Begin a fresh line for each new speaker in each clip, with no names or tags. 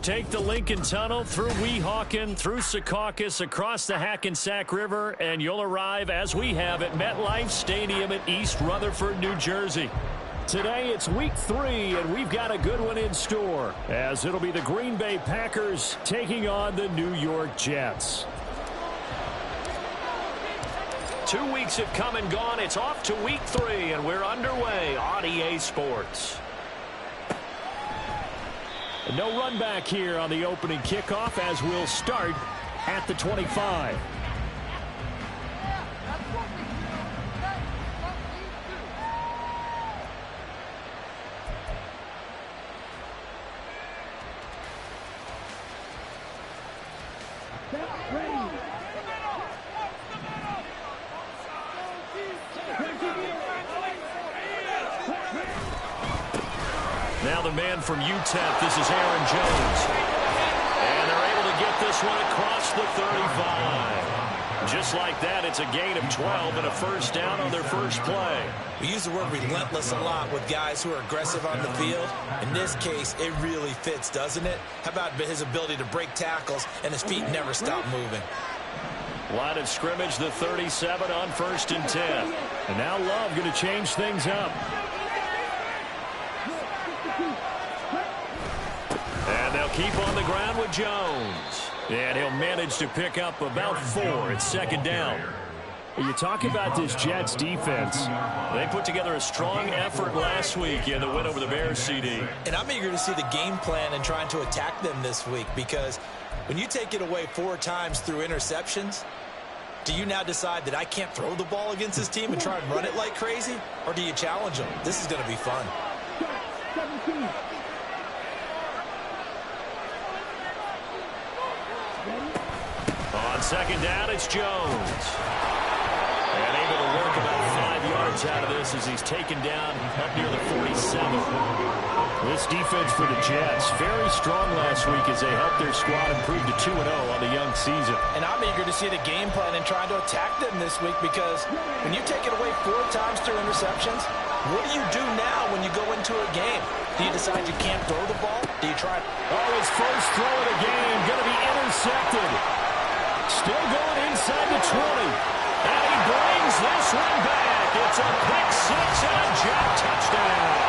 Take the Lincoln Tunnel through Weehawken, through Secaucus, across the Hackensack River, and you'll arrive, as we have, at MetLife Stadium in East Rutherford, New Jersey. Today it's week 3, and we've got a good one in store, as it'll be the Green Bay Packers taking on the New York Jets. 2 weeks have come and gone. It's off to week 3, and we're underway on EA Sports. No run back here on the opening kickoff, as we'll start at the 25. Now the man from UTEP, this is Aaron Jones. And they're able to get this one across the 35. Just like that, it's a gain of 12 and a first down on their first play.
We use the word relentless a lot with guys who are aggressive on the field. In this case, it really fits, doesn't it? How about his ability to break tackles and his feet never stop moving?
Line of scrimmage, the 37 on 1st and 10. And now Love going to change things up. And they'll keep on the ground with Jones. And he'll manage to pick up about 4. It's second down. You talk about this Jets defense. They put together a strong effort last week in the win over the Bears, CD.
And I'm eager to see the game plan and trying to attack them this week, because when you take it away 4 times through interceptions, do you now decide that I can't throw the ball against this team and try and run it like crazy? Or do you challenge them? This is going to be fun.
17.
On second down, it's Jones. And able to work about 5 yards out of this as he's taken down up near the 47. This defense for the Jets, very strong last week as they helped their squad improve to 2-0 on the young season.
And I'm eager to see the game plan and trying to attack them this week, because when you take it away 4 times through interceptions, what do you do now when you go into a game? Do you decide you can't throw the ball? Do you try?
Oh, his first throw of the game going to be intercepted. Still going inside the 20. And he brings this one back. It's a pick 6 and a jump touchdown.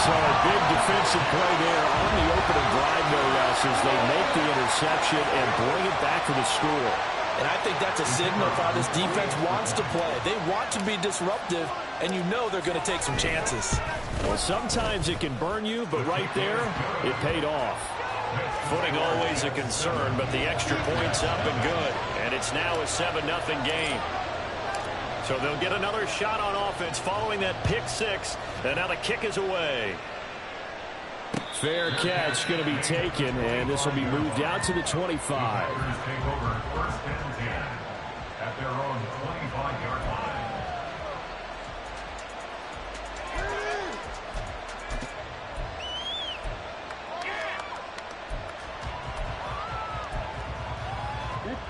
So a big defensive play there on the opening drive, no less, as they make the interception and bring it back for the score.
And I think that's a signal of how this defense wants to play. They want to be disruptive, and you know they're going to take some chances.
Well, sometimes it can burn you, but right there, it paid off. Footing always a concern, but the extra point's up and good. And it's now a 7-0 game. So they'll get another shot on offense following that pick 6. And now the kick is away. Fair catch going to be taken, and this will be moved out to the 25.
Take over 1st and 10 at their own 25-yard line.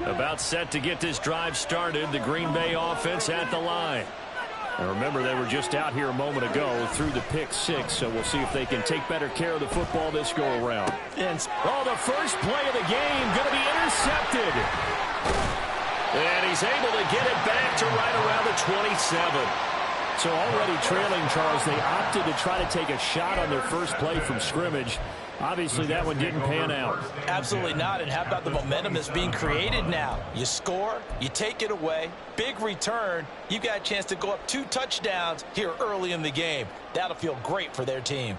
About set to get this drive started, the Green Bay offense at the line. And remember, they were just out here a moment ago through the pick 6, so we'll see if they can take better care of the football this go-around. Oh, the first play of the game going to be intercepted. And he's able to get it back to right around the 27. So already trailing, Charles, they opted to try to take a shot on their first play from scrimmage. Obviously, that one didn't pan out.
Absolutely not. And how about the momentum that's being created now? You score, you take it away, big return. You got a chance to go up 2 touchdowns here early in the game. That'll feel great for their team.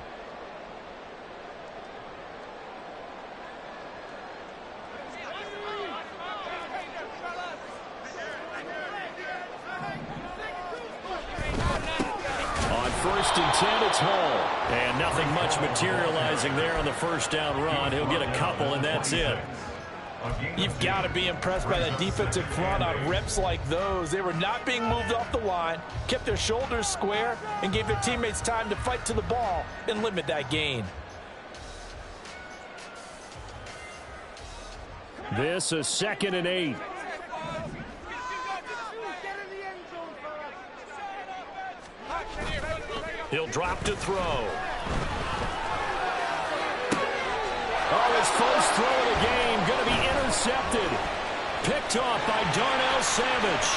On 1st and 10, it's Hall. And nothing much materializing there on the first down run. He'll get a couple, and that's it.
You've got to be impressed by that defensive front on reps like those. They were not being moved off the line, kept their shoulders square, and gave their teammates time to fight to the ball and limit that gain.
This is 2nd and 8. He'll drop to throw. Oh, his first throw of the game going to be intercepted. Picked off by Darnell Savage.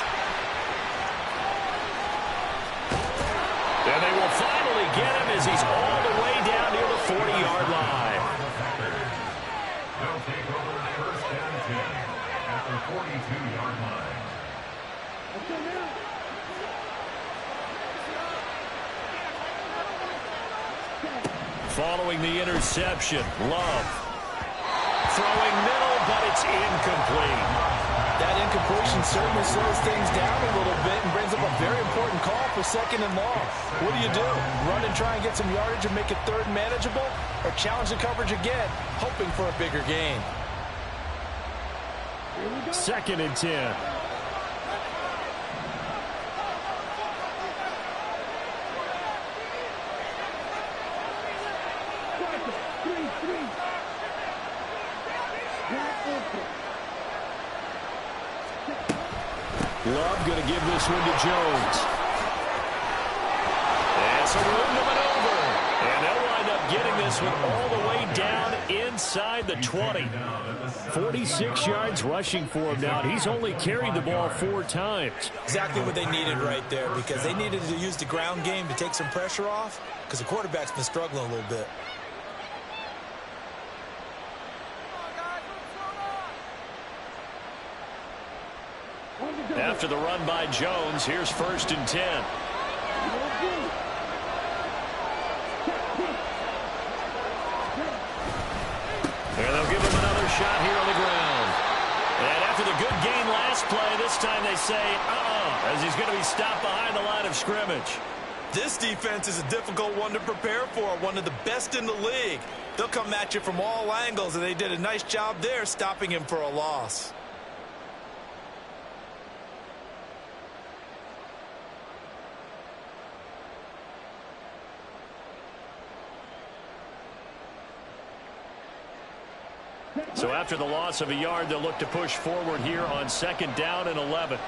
And they will finally get him as he's all the way down near the 40-yard line.
They'll take over first and 10 at the 42-yard line.
Following the interception, Love. Throwing middle, but it's incomplete.
That incompletion certainly slows things down a little bit and brings up a very important call for second and long. What do? Run and try and get some yardage and make it third manageable, or challenge the coverage again, hoping for a bigger gain?
Second and 10. Love going to give this one to Jones. That's a room to maneuver. And they'll wind up getting this one all the way down inside the 20. 46 yards rushing for him now. He's only carried the ball 4 times.
Exactly what they needed right there, because they needed to use the ground game to take some pressure off, because the quarterback's been struggling a little bit.
After the run by Jones, here's first and 10. And they'll give him another shot here on the ground. And after the good gain last play, this time they say, as he's going to be stopped behind the line of scrimmage.
This defense is a difficult one to prepare for, one of the best in the league. They'll come at you from all angles, and they did a nice job there stopping him for a loss.
So after the loss of a yard, they'll look to push forward here on second down and 11.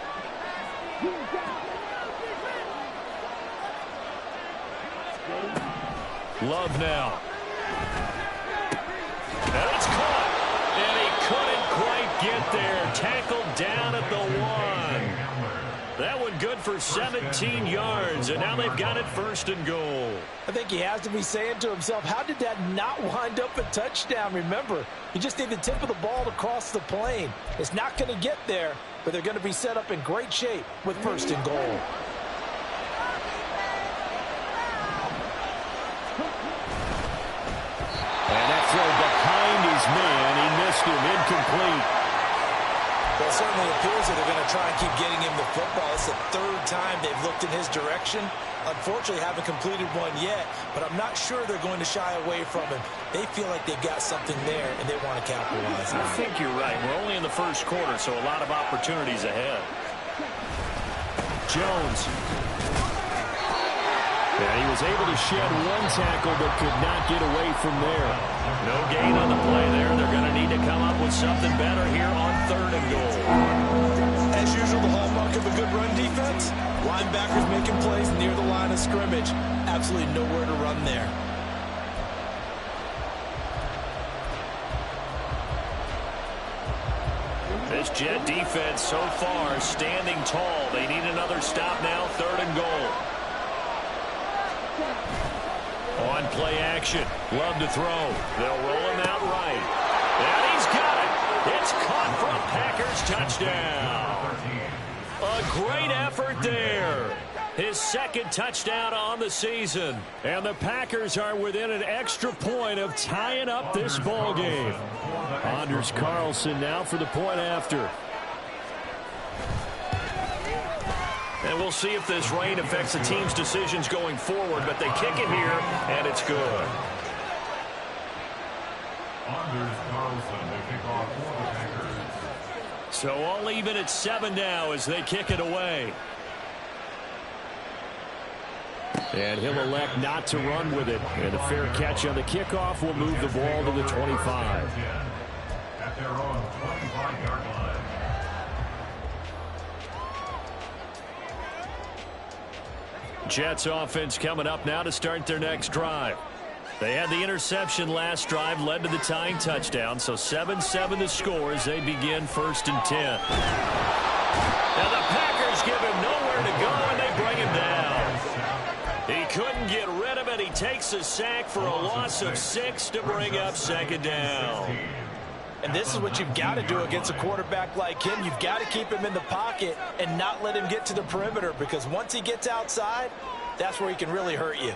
Love now. And it's caught. And he couldn't quite get there. Tackled down at the 1. That one good for 17 yards. And now they've got it first and goal.
I think he has to be saying to himself, how did that not wind up a touchdown? Remember, you just need the tip of the ball to cross the plane. It's not going to get there, but they're going to be set up in great shape with first and goal.
And that throw behind his man. He missed him. Incomplete.
Well, it certainly appears that they're going to try and keep getting him the football. It's the 3rd time they've looked in his direction. Unfortunately, haven't completed one yet, but I'm not sure they're going to shy away from him. They feel like they've got something there, and they want to capitalize on it.
I think you're right. We're only in the first quarter, so a lot of opportunities ahead. Jones. And he was able to shed one tackle, but could not get away from there. No gain on the play there. They're going to need to come up with something better here on 3rd and goal.
As usual, the hallmark of a good run defense, linebackers making plays near the line of scrimmage. Absolutely nowhere to run there.
This Jet defense so far standing tall. They need another stop now, 3rd and goal. On play action. Love to throw. They'll roll him out right. And he's got it. It's caught for a Packers touchdown. A great effort there. His 2nd touchdown on the season. And the Packers are within an extra point of tying up this ball game. Anders Carlson now for the point after. And we'll see if this rain affects the team's decisions going forward, but they kick it here, and it's good.
Anders Carlson to kick off for the Packers.
So all even at 7 now as they kick it away. And he'll elect not to run with it. And a fair catch on the kickoff will move the ball to the 25.
At their own 25-yard line.
Jets offense coming up now to start their next drive. They had the interception last drive, led to the tying touchdown, so 7-7 the score as they begin 1st and 10. Now the Packers give him nowhere to go, and they bring him down. He couldn't get rid of it. He takes a sack for a loss of 6 to bring up 2nd down.
And this is what you've got to do against a quarterback like him. You've got to keep him in the pocket and not let him get to the perimeter, because once he gets outside, that's where he can really hurt you.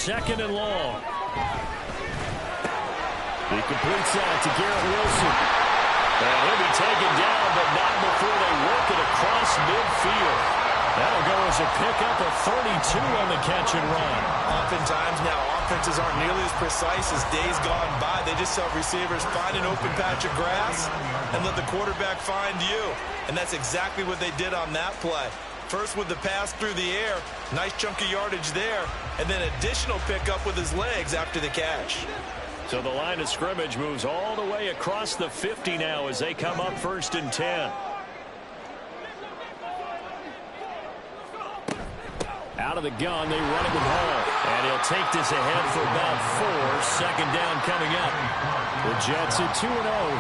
2nd and long. He completes that to Garrett Wilson. And he'll be taken down, but not before they work it across midfield. That'll go as a pickup of 32 on the catch and run.
Oftentimes now, offenses aren't nearly as precise as days gone by. They just have receivers find an open patch of grass and let the quarterback find you. And that's exactly what they did on that play. First with the pass through the air, nice chunk of yardage there, and then additional pickup with his legs after the catch.
So the line of scrimmage moves all the way across the 50 now as they come up 1st and 10. Out of the gun, they run it with Hall. And he'll take this ahead for about 4. 2nd down coming up. The Jets at 2-0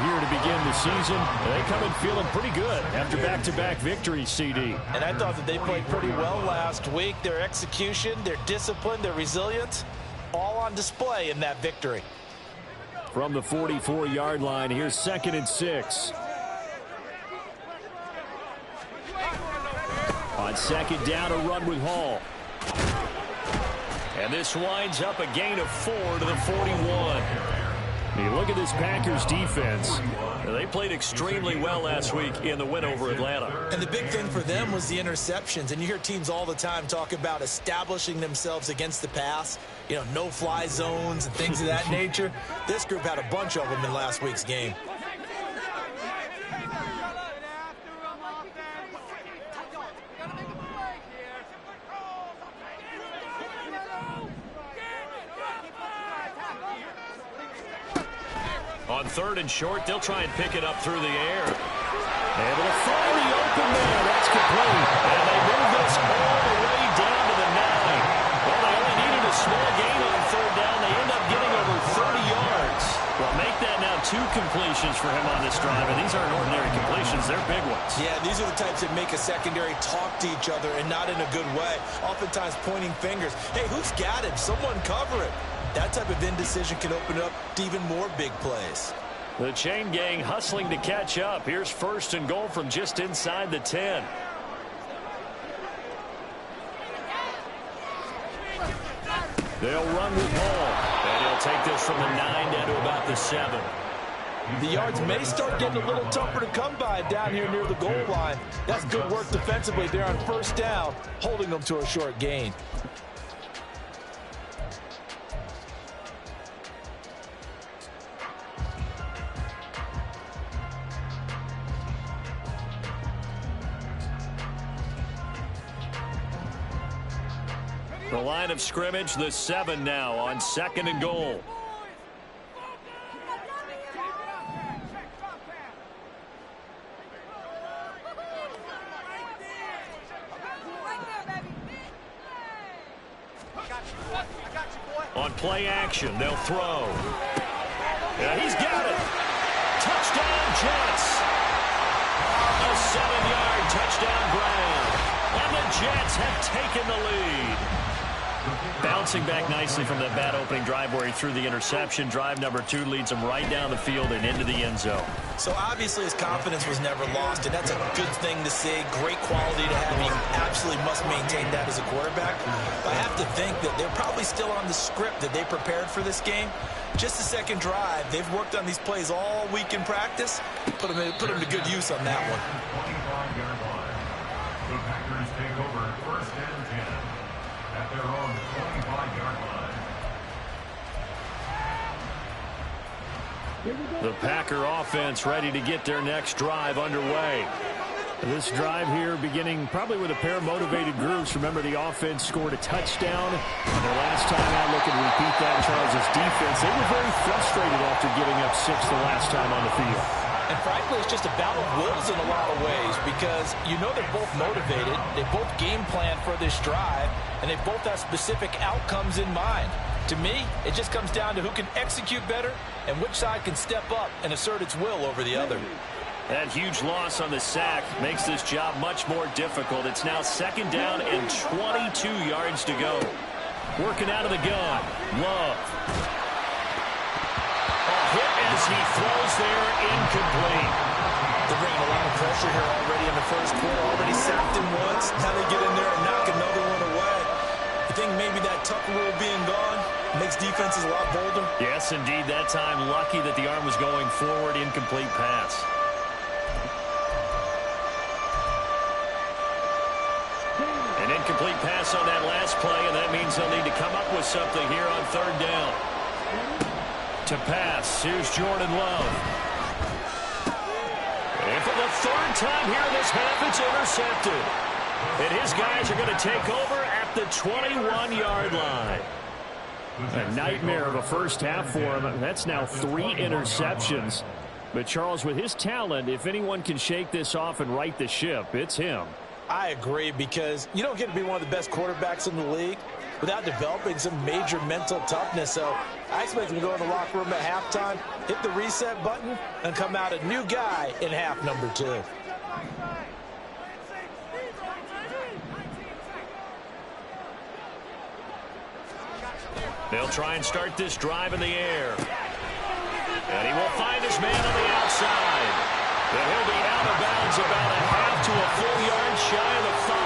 here to begin the season. They come in feeling pretty good after back-to-back victories, CD.
And I thought that they played pretty well last week. Their execution, their discipline, their resilience, all on display in that victory.
From the 44-yard line, here's 2nd and 6. On 2nd down, a run with Hall. And this winds up a gain of 4 to the 41. You look at this Packers defense. They played extremely well last week in the win over Atlanta.
And the big thing for them was the interceptions. And you hear teams all the time talk about establishing themselves against the pass. You know, no-fly zones and things of that nature. This group had a bunch of them in last week's game.
On 3rd and short, they'll try and pick it up through the air. Able to find the open man. That's complete. And they move this all the way down to the 9. Well, they only needed a small gain on 3rd down. They end up getting over 30 yards. Well, make that now 2 completions for him on this drive. And these aren't ordinary completions. They're big ones.
Yeah, these are the types that make a secondary talk to each other and not in a good way. Oftentimes pointing fingers. Hey, who's got him? Someone cover it. That type of indecision can open up to even more big plays.
The chain gang hustling to catch up. Here's 1st and goal from just inside the 10. They'll run with Hall. And he'll take this from the 9 down to about the 7.
The yards may start getting a little tougher to come by down here near the goal line. That's good work defensively there on 1st down, holding them to a short gain.
The line of scrimmage, the 7 now on 2nd and goal. On play action, they'll throw. And he's got it. Touchdown, Jets. A 7-yard touchdown grab. And the Jets have taken the lead. Bouncing back nicely from that bad opening drive where he threw the interception. Drive number 2 leads him right down the field and into the end zone.
So obviously his confidence was never lost, and that's a good thing to see. Great quality to have. You absolutely must maintain that as a quarterback. I have to think that they're probably still on the script that they prepared for this game. Just the 2nd drive. They've worked on these plays all week in practice. Put them to good use on that one.
25-yard line. The Packers take over 1st and 10 at their own 25-yard line.
The Packer offense ready to get their next drive underway. This drive here beginning probably with a pair of motivated groups. Remember, the offense scored a touchdown. And their last time out, look and repeat that. Charles' defense, they were very frustrated after giving up 6 the last time on the field.
And frankly, it's just a battle of wills in a lot of ways because you know they're both motivated, they both game plan for this drive, and they both have specific outcomes in mind. To me, it just comes down to who can execute better and which side can step up and assert its will over the other.
That huge loss on the sack makes this job much more difficult. It's now 2nd down and 22 yards to go. Working out of the gun. Love. Hit as he throws there, incomplete.
They're bringing a lot of pressure here already in the first quarter. Already sacked him once. Now they get in there and knock another one away. I think maybe that tuck rule being gone makes defenses a lot bolder.
Yes, indeed. That time, lucky that the arm was going forward. Incomplete pass. An incomplete pass on that last play, and that means they'll need to come up with something here on 3rd down. To pass, here's Jordan Love. And for the 3rd time here this half, it's intercepted. And his guys are going to take over at the 21-yard line. A nightmare of a first half for him. That's now 3 interceptions. But Charles, with his talent, if anyone can shake this off and right the ship, it's him.
I agree, because you don't get to be one of the best quarterbacks in the league without developing some major mental toughness. So I expect him to go in the locker room at halftime, hit the reset button, and come out a new guy in half number 2.
They'll try and start this drive in the air. And he will find his man on the outside. And he'll be out of bounds about a half to a full yard shy of the 5.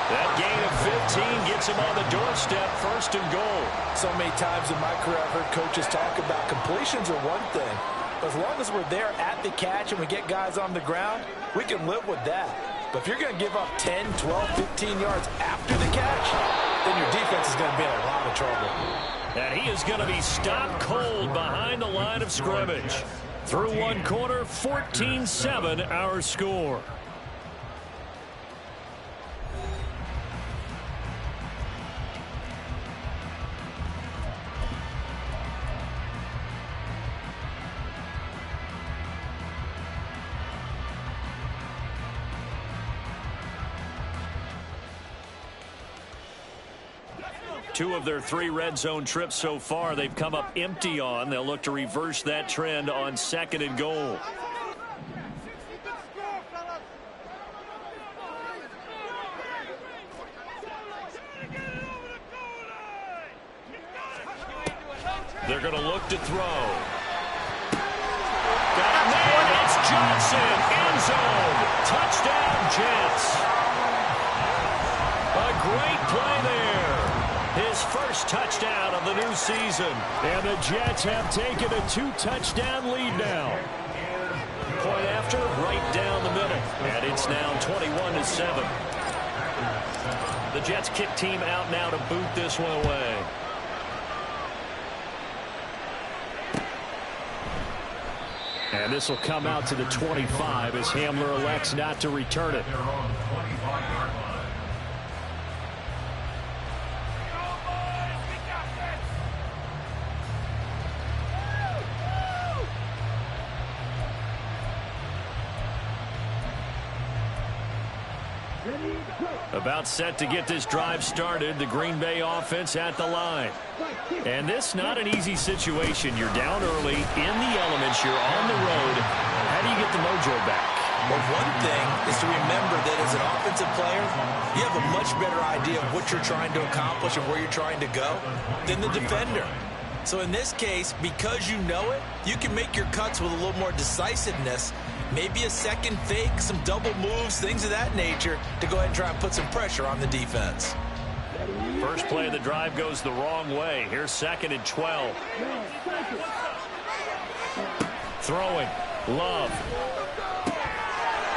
That gain of 15 gets him on the doorstep, 1st and goal.
So many times in my career I've heard coaches talk about completions are one thing. But as long as we're there at the catch and we get guys on the ground, we can live with that. But if you're going to give up 10, 12, 15 yards after the catch, then your defense is going to be in a lot of trouble.
And he is going to be stopped cold behind the line of scrimmage. Through 1 quarter, 14-7 our score. Two of their 3 red zone trips so far, they've come up empty on. They'll look to reverse that trend on 2nd and goal. They're going to look to throw. Got a man. It's Johnson. End zone. Touchdown, Jets. A great play there. His first touchdown of the new season. And the Jets have taken a 2-touchdown lead now. Point after, right down the middle. And it's now 21-7. The Jets kick team out now to boot this one away. And this will come out to the 25 as Hamler elects not to return it. About set to get this drive started. The Green Bay offense at the line. And this not an easy situation. You're down early, in the elements, you're on the road. How do you get the mojo back?
Well, one thing is to remember that as an offensive player, you have a much better idea of what you're trying to accomplish and where you're trying to go than the defender. So in this case, because you know it, you can make your cuts with a little more decisiveness. Maybe a second fake, some double moves, things of that nature to go ahead and try and put some pressure on the defense.
First play of the drive goes the wrong way. Here's 2nd and 12. Throwing. Love.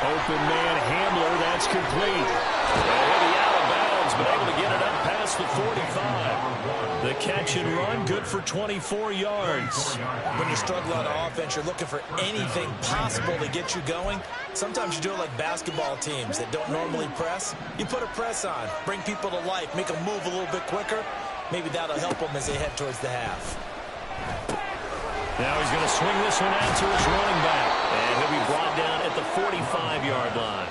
Open man Hamler. That's complete. He'll be out of bounds, but able to get it up past the 45. The catch and run, good for 24 yards.
When you struggle on offense, you're looking for anything possible to get you going. Sometimes you do it like basketball teams that don't normally press. You put a press on, bring people to life, make them move a little bit quicker. Maybe that'll help them as they head towards the half.
Now he's going to swing this one out to his running back. And he'll be brought down at the 45-yard line.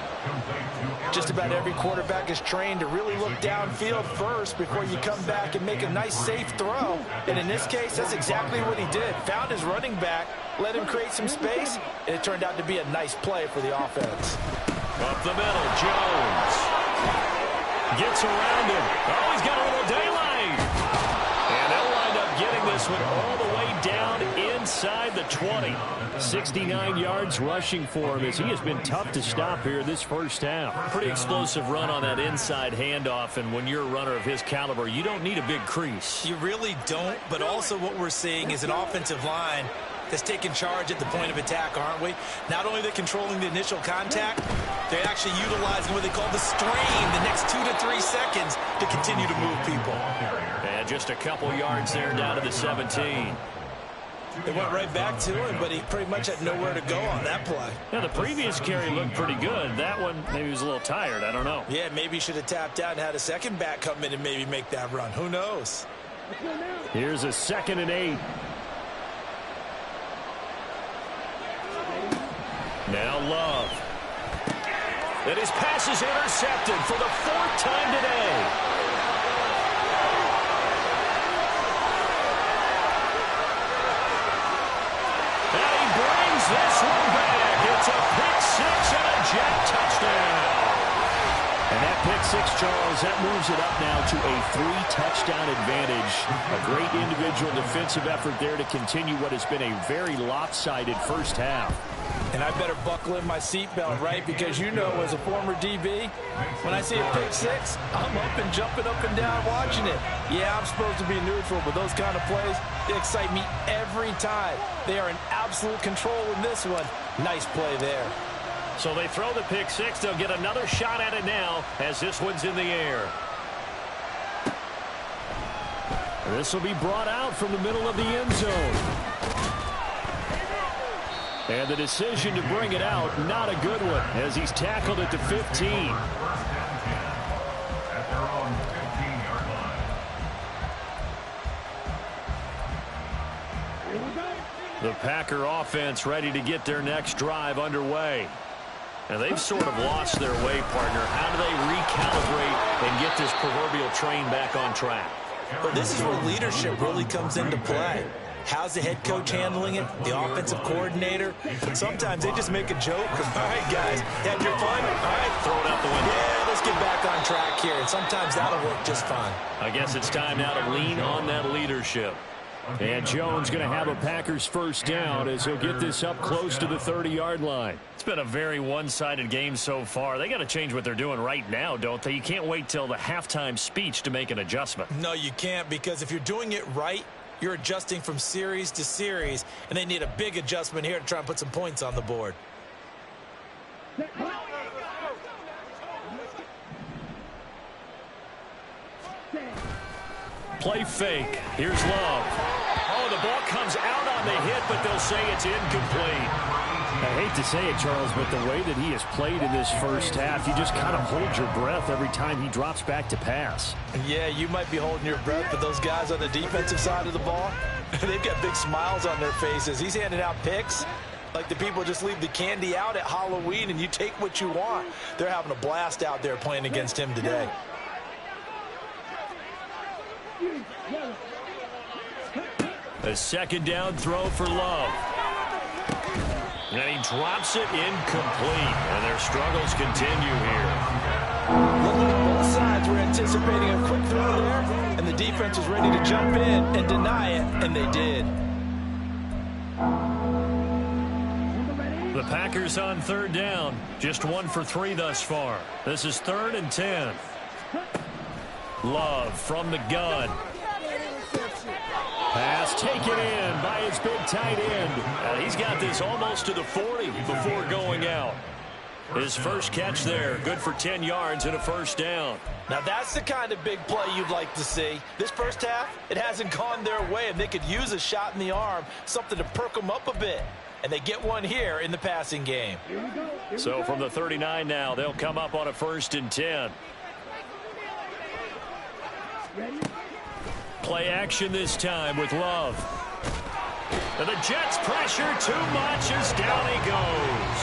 Just about every quarterback is trained to really look downfield first before you come back and make a nice, safe throw. And in this case, that's exactly what he did. Found his running back, let him create some space, and it turned out to be a nice play for the offense.
Up the middle, Jones. Gets around him. Oh, he's got a little daylight. And they'll wind up getting this one all the way down inside the 20. 69 yards rushing for him as he has been tough to stop here this first half. Pretty explosive run on that inside handoff, and when you're a runner of his caliber, you don't need a big crease.
You really don't, but also what we're seeing is an offensive line that's taking charge at the point of attack, aren't we? Not only are they controlling the initial contact, they're actually utilizing what they call the strain the next 2 to 3 seconds to continue to move people.
And just a couple yards there down to the 17.
They went right back to him, but he pretty much had nowhere to go on that play.
Now, the previous carry looked pretty good. That one, maybe he was a little tired. I don't know.
Yeah, maybe he should have tapped out and had a second back come in and maybe make that run. Who knows?
Here's a 2nd and 8. Now Love. And his pass is intercepted for the 4th time today. This one back. It's a pick 6 and a jet touchdown. And that pick 6, Charles, that moves it up now to a 3-touchdown advantage. A great individual defensive effort there to continue what has been a very lopsided first half.
And I better buckle in my seatbelt, right? Because you know, as a former DB, when I see a pick 6, I'm up and jumping up and down watching it. Yeah, I'm supposed to be neutral, but those kind of plays, they excite me every time. They are in absolute control in this one. Nice play there.
So they throw the pick 6. They'll get another shot at it now as this one's in the air. This will be brought out from the middle of the end zone. And the decision to bring it out, not a good one, as he's tackled at the 15.
At their own 15-yard line.
The Packer offense ready to get their next drive underway. And they've sort of lost their way, partner. How do they recalibrate and get this proverbial train back on track?
Well, this is where leadership really comes into play. How's the head coach handling it? The offensive coordinator? Sometimes they just make a joke. All right, guys, had your fun? All right, throw it out the window. Yeah, let's get back on track here. And sometimes that'll work just fine.
I guess it's time now to lean on that leadership. And Jones going to have a Packers first down as he'll get this up close to the 30-yard line. It's been a very one-sided game so far. They got to change what they're doing right now, don't they? You can't wait till the halftime speech to make an adjustment.
No, you can't, because if you're doing it right, you're adjusting from series to series, and they need a big adjustment here to try and put some points on the board.
Play fake. Here's Love. Oh, the ball comes out on the hit, but they'll say it's incomplete. I hate to say it, Charles, but the way that he has played in this first half, you just kind of hold your breath every time he drops back to pass.
Yeah, you might be holding your breath, but those guys on the defensive side of the ball, they've got big smiles on their faces. He's handing out picks like the people just leave the candy out at Halloween and you take what you want. They're having a blast out there playing against him today.
A 2nd down throw for Love. And he drops it incomplete. And their struggles continue here.
Looking at both sides, we're anticipating a quick throw there, and the defense was ready to jump in and deny it, and they did.
The Packers on 3rd down. Just 1 for 3 thus far. This is 3rd and 10. Love from the gun. Pass taken in by his big tight end. He's got this almost to the 40 before going out. His first catch there, good for 10 yards and a first down.
Now that's the kind of big play you'd like to see. This first half, it hasn't gone their way, and they could use a shot in the arm, something to perk them up a bit. And they get one here in the passing game.
So from the 39 now, they'll come up on a 1st and 10. Play action this time with Love. And the Jets pressure too much as down he goes.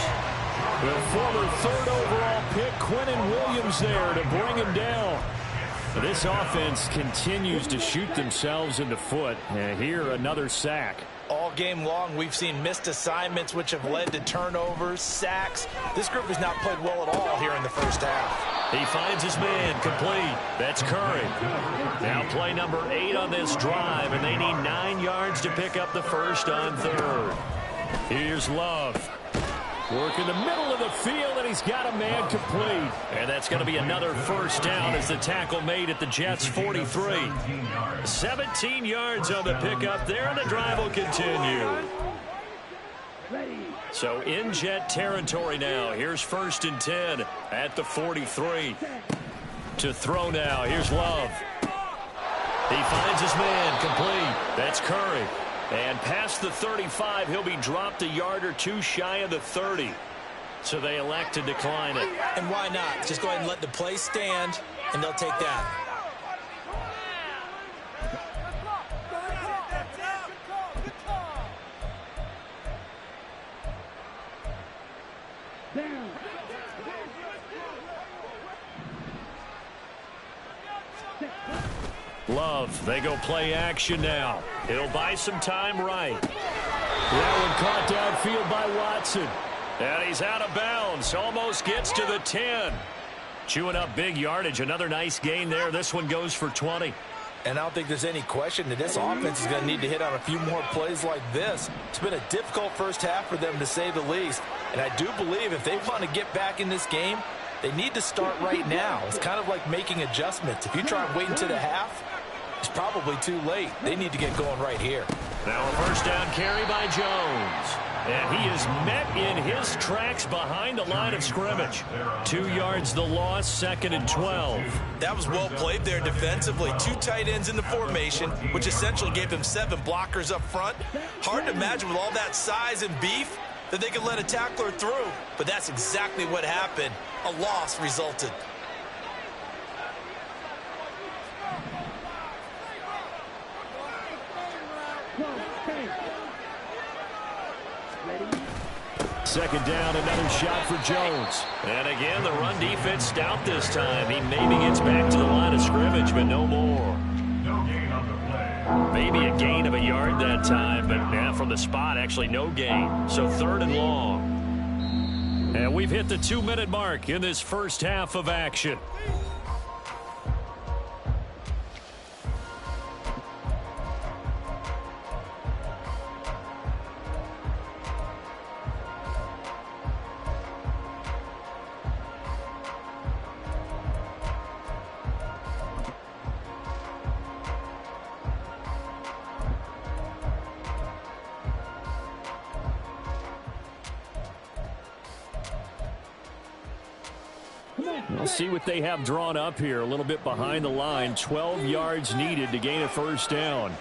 The former 3rd overall pick, Quinnen Williams, there to bring him down. This offense continues to shoot themselves in the foot. And here, another sack.
All game long, we've seen missed assignments, which have led to turnovers, sacks. This group has not played well at all here in the first half.
He finds his man, complete. That's Curry. Now play number 8 on this drive, and they need 9 yards to pick up the first on 3rd. Here's Love. Work in the middle of the field, and he's got a man complete. And that's going to be another first down as the tackle made at the Jets' 43. 17 yards on the pickup there, and the drive will continue. So in Jet territory now. Here's 1st and 10 at the 43. To throw now. Here's Love. He finds his man, complete. That's Curry. And past the 35, he'll be dropped a yard or 2 shy of the 30. So they elect to decline it.
And why not? Just go ahead and let the play stand, and they'll take that.
Love, they go play action now. He'll buy some time right. That one caught downfield by Watson. And he's out of bounds. Almost gets to the 10. Chewing up big yardage. Another nice gain there. This one goes for 20.
And I don't think there's any question that this offense is going to need to hit on a few more plays like this. It's been a difficult first half for them, to say the least. And I do believe if they want to get back in this game, they need to start right now. It's kind of like making adjustments. If you try and wait until the half, it's probably too late. They need to get going right here.
Now a first down carry by Jones. And he is met in his tracks behind the line of scrimmage. 2 yards the loss, 2nd and 12.
That was well played there defensively. 2 tight ends in the formation, which essentially gave them 7 blockers up front. Hard to imagine with all that size and beef that they could let a tackler through. But that's exactly what happened. A loss resulted.
Second down, another shot for Jones. And again, the run defense stout this time. He maybe gets back to the line of scrimmage, but no more.
No gain on the play.
Maybe a gain of a yard that time, but now from the spot, actually no gain. So 3rd and long. And we've hit the 2-minute mark in this first half of action. We'll see what they have drawn up here. A little bit behind the line. 12 yards needed to gain a first down.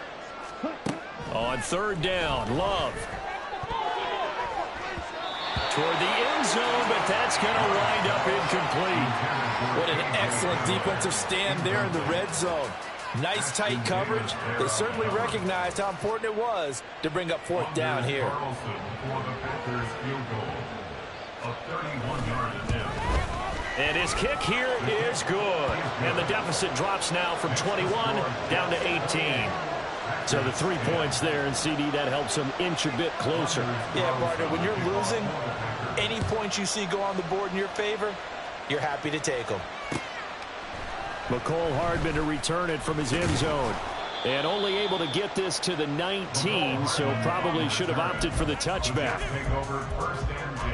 On 3rd down, Love. Toward the end zone, but that's going to wind up incomplete.
What an excellent defensive stand there in the red zone. Nice tight coverage. They certainly recognized how important it was to bring up 4th down here.
Carlson for the Packers field goal. A 31-yard attempt.
And his kick here is good. And the deficit drops now from 21 down to 18. So the 3 points there, and CD, that helps them inch a bit closer.
Yeah, partner, when you're losing, any points you see go on the board in your favor, you're happy to take them.
McCole Hardman to return it from his end zone. And only able to get this to the 19, so probably should have opted for the touchback.
Take over 1st and 10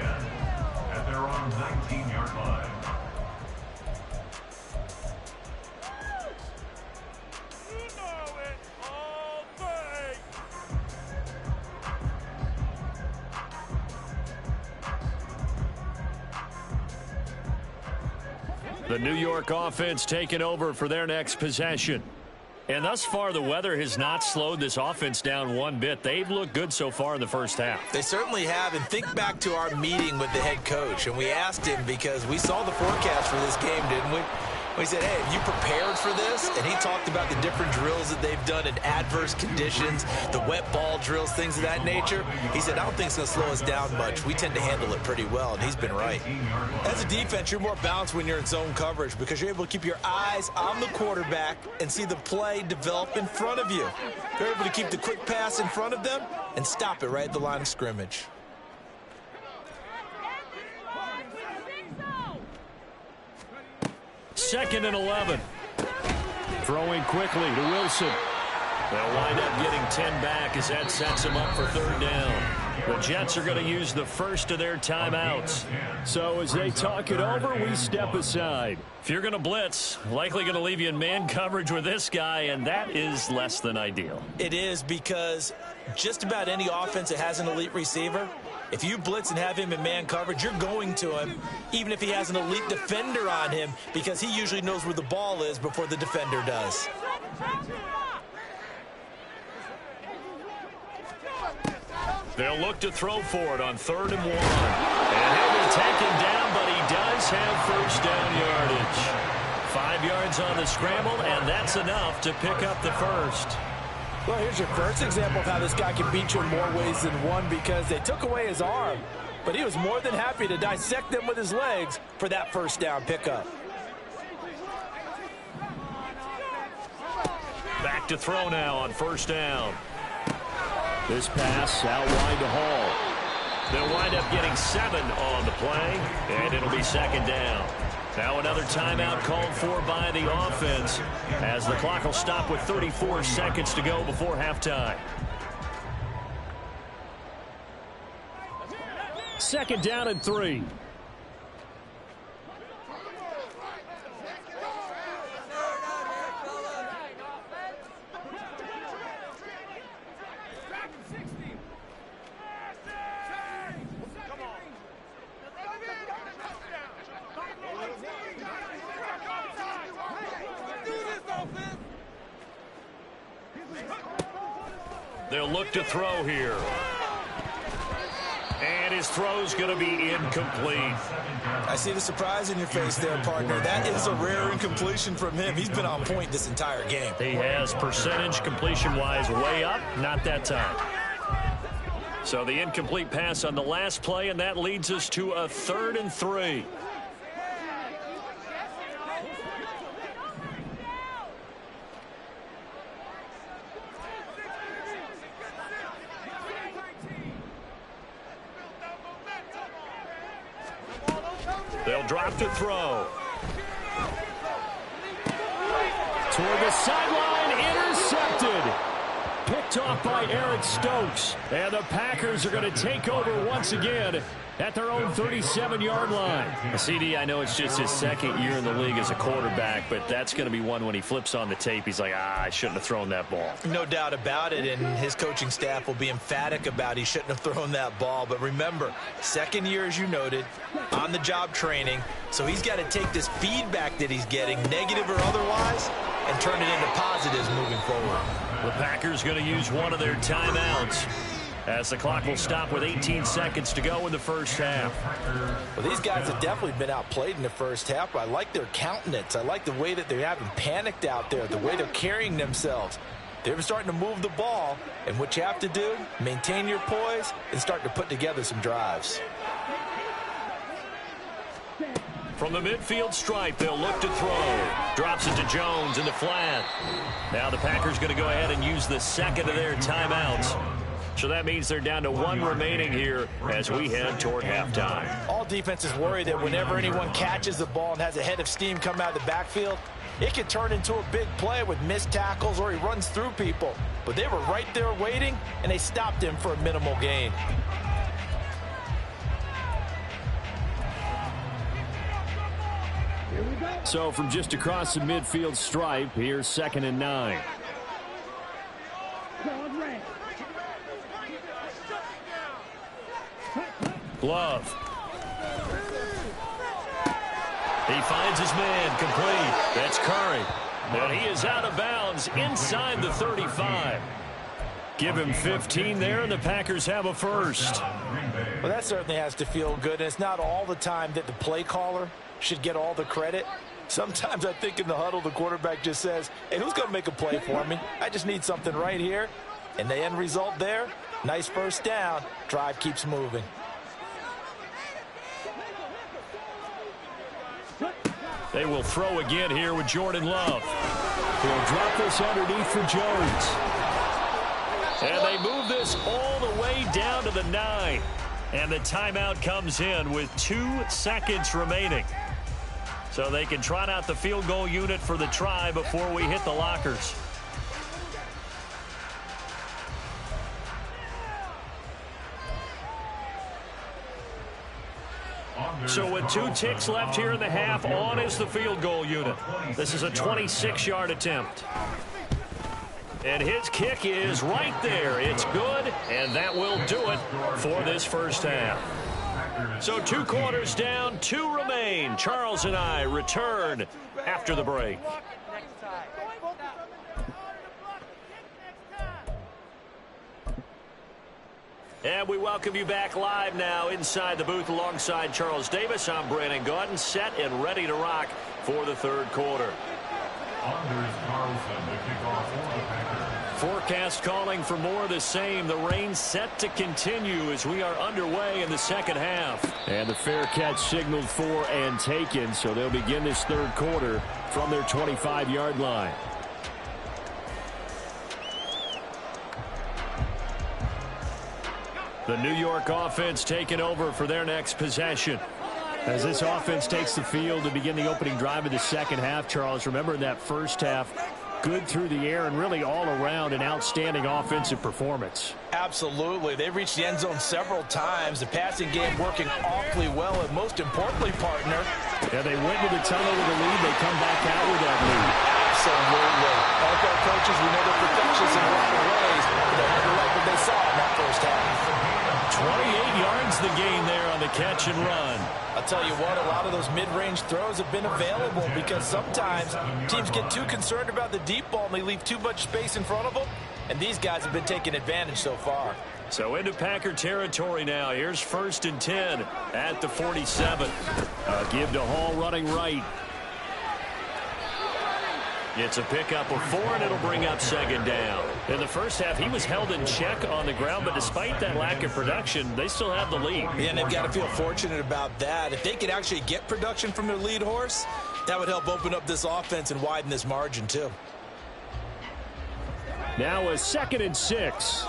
at their own 19-yard line.
The New York offense taking over for their next possession. And thus far, the weather has not slowed this offense down one bit. They've looked good so far in the first half.
They certainly have. And think back to our meeting with the head coach. And we asked him, because we saw the forecast for this game, didn't we? He said, hey, have you prepared for this? And he talked about the different drills that they've done in adverse conditions, the wet ball drills, things of that nature. He said, I don't think it's going to slow us down much. We tend to handle it pretty well, and he's been right. As a defense, you're more balanced when you're in zone coverage because you're able to keep your eyes on the quarterback and see the play develop in front of you. You're able to keep the quick pass in front of them and stop it right at the line of scrimmage.
Second and 11. Throwing quickly to Wilson. They'll wind up getting 10 back as that sets them up for third down. The Jets are going to use the first of their timeouts. So as they talk it over, we step aside. If you're going to blitz, likely going to leave you in man coverage with this guy, and that is less than ideal.
It is because just about any offense that has an elite receiver, if you blitz and have him in man coverage, you're going to him, even if he has an elite defender on him, because he usually knows where the ball is before the defender does.
They'll look to throw for it on 3rd and 1. And he'll be taken down, but he does have first down yardage. 5 yards on the scramble, and that's enough to pick up the first.
Well, here's your first example of how this guy can beat you in more ways than one, because they took away his arm, but he was more than happy to dissect them with his legs for that first down pickup.
Back to throw now on 1st down. This pass out wide to Hall. They'll wind up getting 7 on the play, and it'll be 2nd down. Now another timeout called for by the offense as the clock will stop with 34 seconds to go before halftime. 2nd down and 3. They'll look to throw here. And his throw's going to be incomplete.
I see the surprise in your face there, partner. That is a rare incompletion from him. He's been on point this entire game.
He has percentage completion-wise way up, not that time. So the incomplete pass on the last play, and that leads us to a 3rd and 3. They'll drop to throw. Toward the sideline, intercepted. Picked off by Eric Stokes. And the Packers are going to take over once again at their own 37-yard line. CD, I know it's just his 2nd year in the league as a quarterback, but that's going to be one when he flips on the tape, he's like, I shouldn't have thrown that ball.
No doubt about it, and his coaching staff will be emphatic about he shouldn't have thrown that ball. But remember, 2nd year, as you noted, on-the-job training, so he's got to take this feedback that he's getting, negative or otherwise, and turn it into positives moving forward.
The Packers going to use one of their timeouts as the clock will stop with 18 seconds to go in the first half.
Well, these guys have definitely been outplayed in the first half, but I like their countenance. I like the way that they haven't panicked out there, the way they're carrying themselves. They're starting to move the ball, and what you have to do, maintain your poise and start to put together some drives.
From the midfield stripe, they'll look to throw. Drops it to Jones in the flat. Now the Packers going to go ahead and use the 2nd of their timeouts. So that means they're down to 1 remaining here as we head toward halftime.
All defenses worry that whenever anyone catches the ball and has a head of steam come out of the backfield, it can turn into a big play with missed tackles or he runs through people. But they were right there waiting, and they stopped him for a minimal gain.
So from just across the midfield stripe, here's 2nd and 9. Glove. He finds his man complete. That's Curry. And he is out of bounds inside the 35. Give him 15 there, and the Packers have a first.
Well, that certainly has to feel good. And it's not all the time that the play caller should get all the credit. Sometimes I think in the huddle, the quarterback just says, hey, who's going to make a play for me? I just need something right here. And the end result there, nice first down. Drive keeps moving.
They will throw again here with Jordan Love. He'll drop this underneath for Jones. And they move this all the way down to the 9. And the timeout comes in with 2 seconds remaining. So they can trot out the field goal unit for the try before we hit the lockers. So with 2 ticks left here in the half, on is the field goal unit. This is a 26-yard attempt. And his kick is right there. It's good, and that will do it for this first half. So 2 quarters down, 2 remain. Charles and I return after the break. And we welcome you back live now inside the booth alongside Charles Davis. I'm Brandon Gaudin, set and ready to rock for the third quarter.
Anders Carlson, the kickoff for the Packers.
Forecast calling for more of the same. The rain set to continue as we are underway in the second half. And the fair catch signaled for and taken, so they'll begin this third quarter from their 25-yard line. The New York offense taking over for their next possession. As this offense takes the field to begin the opening drive of the second half, Charles, remember in that first half, good through the air and really all around an outstanding offensive performance.
Absolutely. They reached the end zone several times. The passing game working awfully well, and most importantly, partner.
Yeah, they went to the tunnel with a lead. They come back out with that lead.
Absolutely. Like our coaches, we know they're perfectionists in a lot of ways. They had to like what they saw in that first half.
28 yards the gain there on the catch and run.
I'll tell you what, a lot of those mid-range throws have been available because sometimes teams get too concerned about the deep ball and they leave too much space in front of them, and these guys have been taking advantage so far.
So into Packer territory now. Here's 1st and 10 at the 47. Give to Hall running right. It's a pickup of 4, and it'll bring up 2nd down. In the first half, he was held in check on the ground, but despite that lack of production, they still have the lead.
Yeah, and they've got to feel fortunate about that. If they could actually get production from their lead horse, that would help open up this offense and widen this margin, too.
Now a 2nd and 6.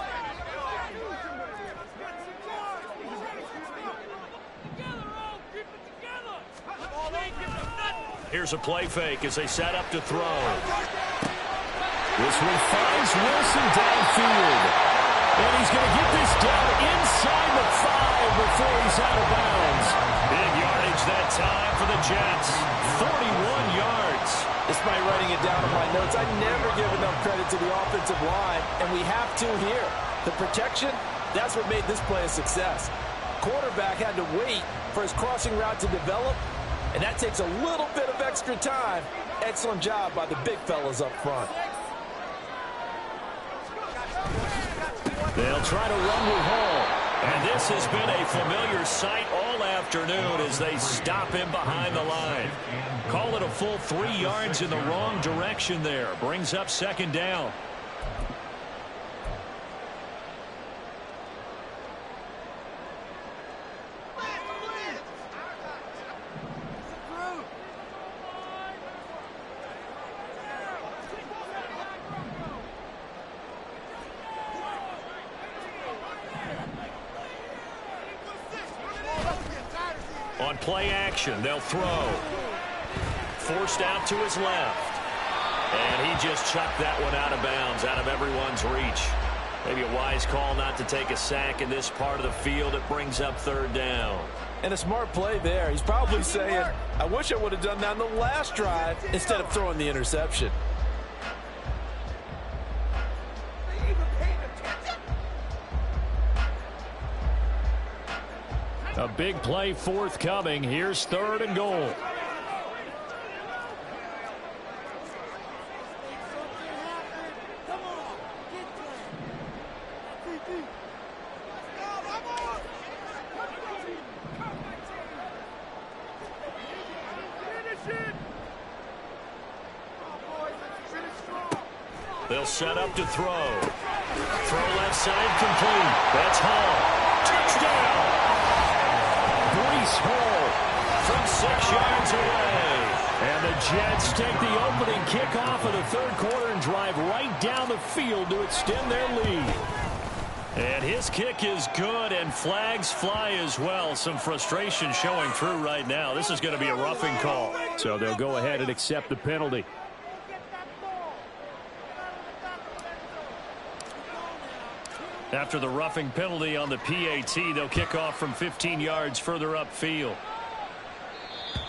Here's a play fake as they set up to throw. This one finds Wilson downfield. And he's going to get this down inside the 5 before he's out of bounds. Big yardage that time for the Jets. 41 yards.
Despite writing it down in my notes, I never give enough credit to the offensive line, and we have to here. The protection, that's what made this play a success. Quarterback had to wait for his crossing route to develop, and that takes a little bit of extra time. Excellent job by the big fellas up front.
They'll try to run with Hall. And this has been a familiar sight all afternoon as they stop him behind the line. Call it a full 3 yards in the wrong direction there. Brings up 2nd down. On play action, they'll throw. Forced out to his left. And he just chucked that one out of bounds, out of everyone's reach. Maybe a wise call not to take a sack in this part of the field. It brings up 3rd down.
And a smart play there. He's probably saying, I wish I would have done that in the last drive instead of throwing the interception.
A big play forthcoming. Here's 3rd and goal. They'll set up to throw. Throw left side complete. That's Hall. Touchdown! Breece Hall from 6 yards away. And the Jets take the opening kickoff of the third quarter and drive right down the field to extend their lead. And his kick is good, and flags fly as well. Some frustration showing through right now. This is going to be a roughing call. So they'll go ahead and accept the penalty. After the roughing penalty on the PAT, they'll kick off from 15 yards further upfield.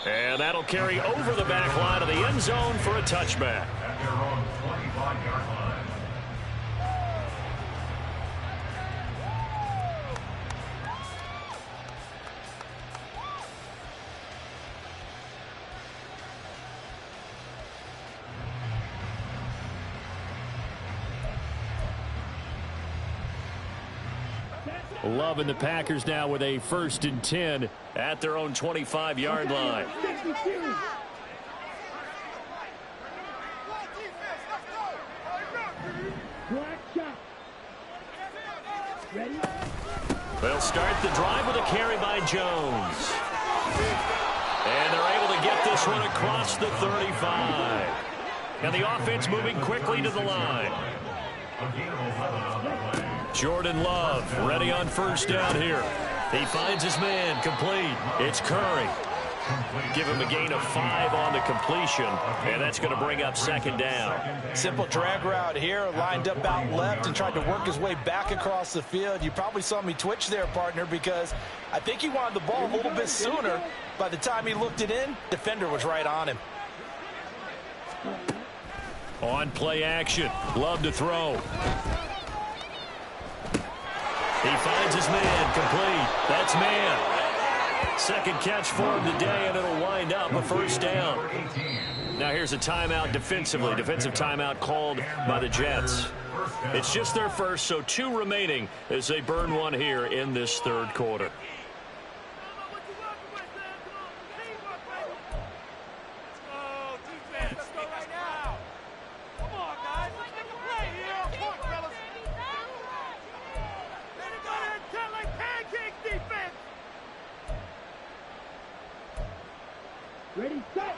And that'll carry over the back line of the end zone for a touchback.
At their own 25-yard line.
Love and the Packers now with a 1st and 10 at their own 25-yard line. They'll start the drive with a carry by Jones. And they're able to get this one across the 35. And the offense moving quickly to the line. Jordan Love ready on 1st down here. He finds his man complete. It's Curry. Give him a gain of 5 on the completion, and that's going to bring up 2nd down.
Simple drag route here, lined up out left and tried to work his way back across the field. You probably saw me twitch there, partner, because I think he wanted the ball a little bit sooner. By the time he looked it in, defender was right on him.
On play action, Love to throw. He finds his man complete. That's man. 2nd catch for him today, and it'll wind up a 1st down. Now here's a timeout defensively. Defensive timeout called by the Jets. It's just their first, so 2 remaining as they burn one here in this 3rd quarter.
Ready, set.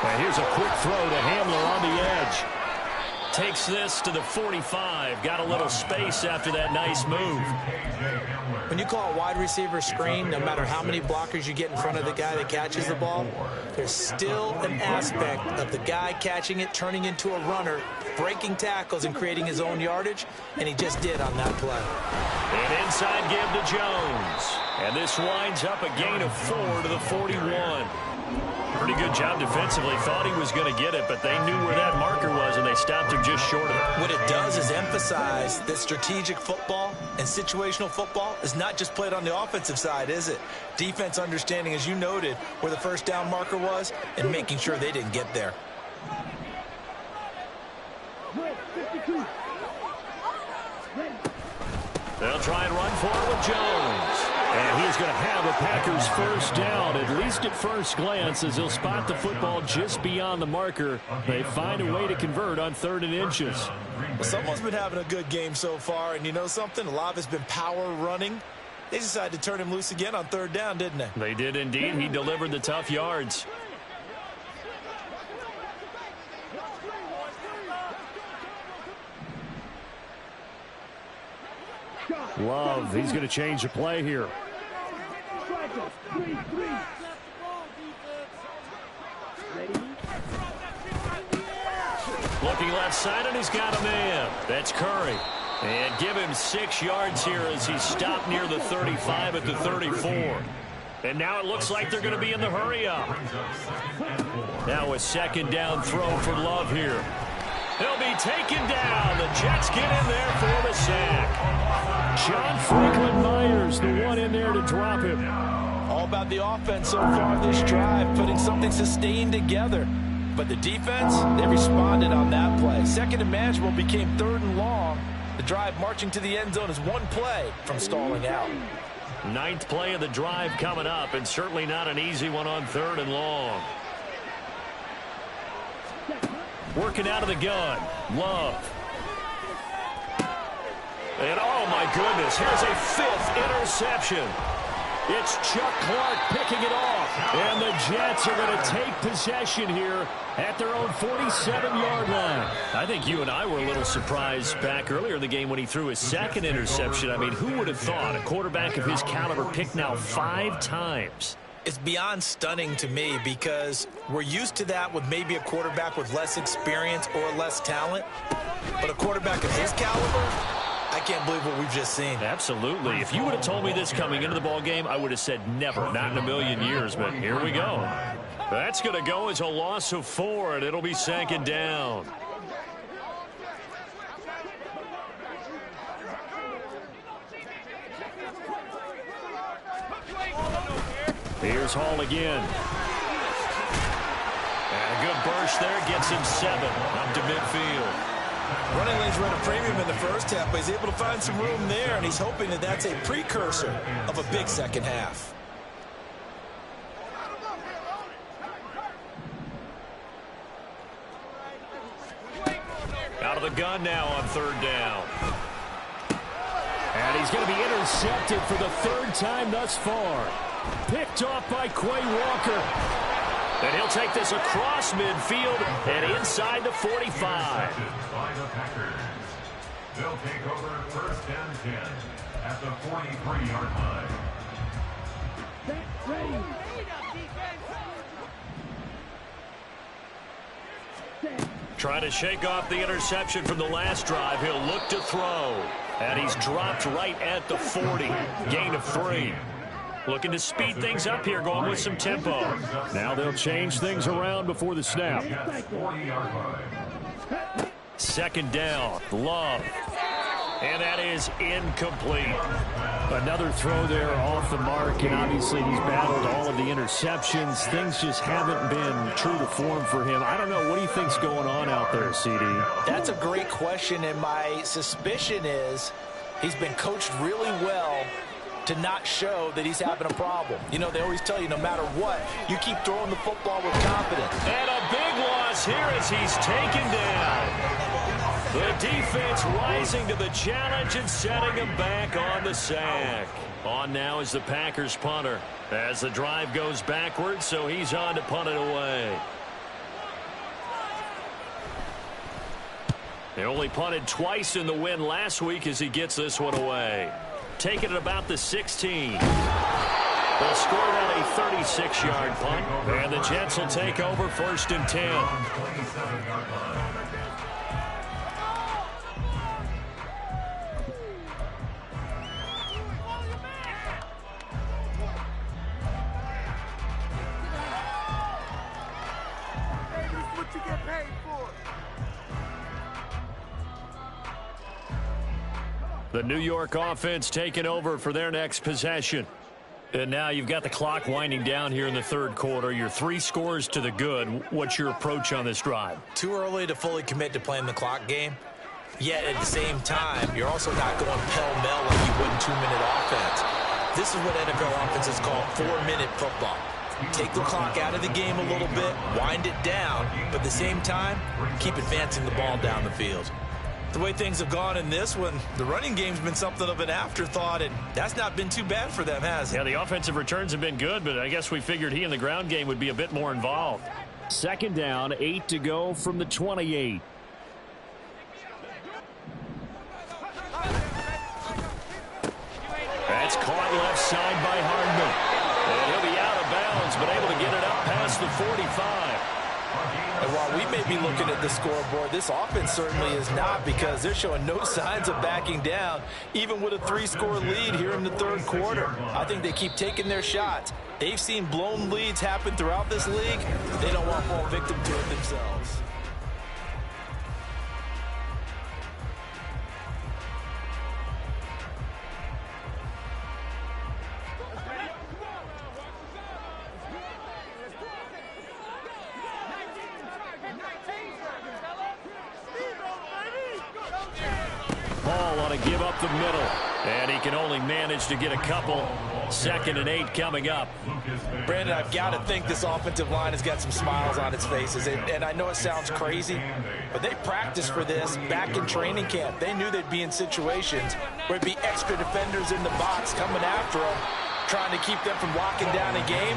And here's a quick throw to Hamler on the edge. Takes this to the 45. Got a little space after that nice move.
When you call a wide receiver screen, no matter how many blockers you get in front of the guy that catches the ball, there's still an aspect of the guy catching it, turning into a runner, breaking tackles and creating his own yardage, and he just did on that play.
An inside give to Jones. And this winds up a gain of 4 to the 41. Pretty good job defensively. Thought he was going to get it, but they knew where that marker was, and they stopped him just short of it.
What it does is emphasize that strategic football and situational football is not just played on the offensive side, is it? Defense understanding, as you noted, where the 1st down marker was and making sure they didn't get there.
They'll try and run forward with Jones. And he's going to have a Packers 1st down, at least at first glance, as he'll spot the football just beyond the marker. They find a way to convert on 3rd and inches.
Well, someone's been having a good game so far, and you know something? A lot has been power running. They decided to turn him loose again on 3rd down, didn't they?
They did indeed. He delivered the tough yards. Love, he's going to change the play here. Looking left side, and he's got a man. That's Curry. And give him 6 yards here as he stopped near the 35 at the 34. And now it looks like they're going to be in the hurry up. Now a 2nd down throw for Love here. He'll be taken down. The Jets get in there for the sack. John Franklin Myers, the one in there to drop him.
All about the offense so far this drive, putting something sustained together. But the defense, they responded on that play. 2nd and manageable became 3rd and long. The drive marching to the end zone is 1 play from stalling out.
Ninth play of the drive coming up, and certainly not an easy one on 3rd and long. Working out of the gun. Love. And oh my goodness, here's a 5th interception. It's Chuck Clark picking it off. And the Jets are going to take possession here at their own 47-yard line. I think you and I were a little surprised back earlier in the game when he threw his 2nd interception. I mean, who would have thought a quarterback of his caliber picked now 5 times?
It's beyond stunning to me because we're used to that with maybe a quarterback with less experience or less talent. But a quarterback of his caliber, I can't believe what we've just seen.
Absolutely. If you would have told me this coming into the ball game, I would have said never, not in a million years. But here we go. That's going to go as a loss of 4, and it'll be 2nd down. Here's Hall again. And a good burst there gets him 7 up to midfield.
Running lanes run a premium in the first half, but he's able to find some room there, and he's hoping that that's a precursor of a big second half.
Out of the gun now on 3rd down. And he's going to be intercepted for the 3rd time thus far. Picked off by Quay Walker. And he'll take this across midfield and inside the 45.
By the Packers. They'll take over 1st and 10 at the 43-yard line.
Trying to shake off the interception from the last drive. He'll look to throw. And he's dropped right at the 40. Gain of 3. Looking to speed things up here, going with some tempo. Now they'll change things around before the snap.
40-yard line.
2nd down. Love. And that is incomplete. Another throw there off the mark, and obviously he's battled all of the interceptions. Things just haven't been true to form for him. I don't know. What do you think's going on out there, CD?
That's a great question, and my suspicion is he's been coached really well to not show that he's having a problem. You know, they always tell you no matter what, you keep throwing the football with confidence.
And a big loss here as he's taken down. The defense rising to the challenge and setting him back on the sack. On now is the Packers punter as the drive goes backwards, so he's on to punt it away. They only punted twice in the win last week as he gets this one away. Taking it about the 16. They'll score that a 36-yard punt, and the Jets will take over 1st and 10.
27-yard line.
The New York offense taking over for their next possession. And now you've got the clock winding down here in the 3rd quarter. You're 3 scores to the good. What's your approach on this drive?
Too early to fully commit to playing the clock game. Yet at the same time, you're also not going pell-mell like you would in 2-minute offense. This is what NFL offenses call 4-minute football. Take the clock out of the game a little bit, wind it down, but at the same time, keep advancing the ball down the field. The way things have gone in this one, the running game's been something of an afterthought, and that's not been too bad for them, has it?
Yeah, the offensive returns have been good, but I guess we figured he in the ground game would be a bit more involved. 2nd down, 8 to go from the 28. That's caught left side by Hardman. And he'll be out of bounds, but able to get it up past the 45.
And while we may be looking at the scoreboard, this offense certainly is not, because they're showing no signs of backing down, even with a 3-score lead here in the 3rd quarter. I think they keep taking their shots. They've seen blown leads happen throughout this league. They don't want to fall victim to it themselves.
Ball ought to give up the middle. And he can only manage to get a couple. 2nd and 8 coming up.
Brandon, I've got to think this offensive line has got some smiles on its faces. And I know it sounds crazy, but they practiced for this back in training camp. They knew they'd be in situations where it'd be extra defenders in the box coming after them, trying to keep them from locking down a game.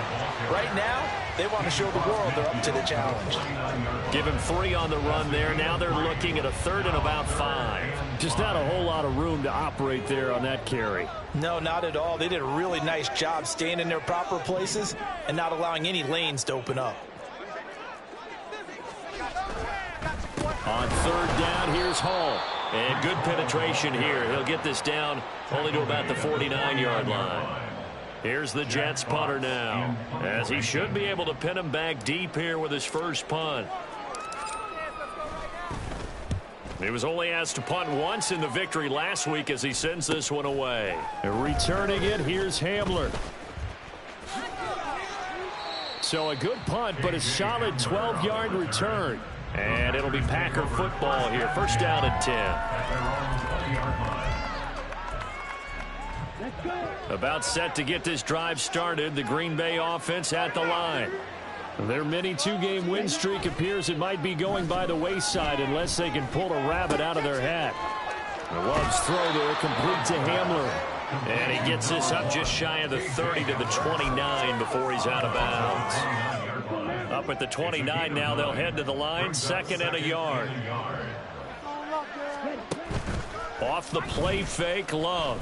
Right now, they want to show the world they're up to the challenge.
Give him 3 on the run there. Now they're looking at a 3rd and about 5. Just not a whole lot of room to operate there on that carry.
No, not at all. They did a really nice job staying in their proper places and not allowing any lanes to open up.
On 3rd down, here's Hall. And good penetration here. He'll get this down only to about the 49-yard line. Here's the Jets punter now, as he should be able to pin him back deep here with his first punt. He was only asked to punt once in the victory last week as he sends this one away. And returning it, here's Hamler. So a good punt, but a solid 12-yard return. And it'll be Packer football here. 1st down and 10. About set to get this drive started. The Green Bay offense at the line. Their mini 2-game win streak appears it might be going by the wayside unless they can pull a rabbit out of their hat. Love's throw there complete to Hamler. And he gets this up just shy of the 30 to the 29 before he's out of bounds. Up at the 29 now, they'll head to the line. 2nd and a yard. Off the play fake, Love.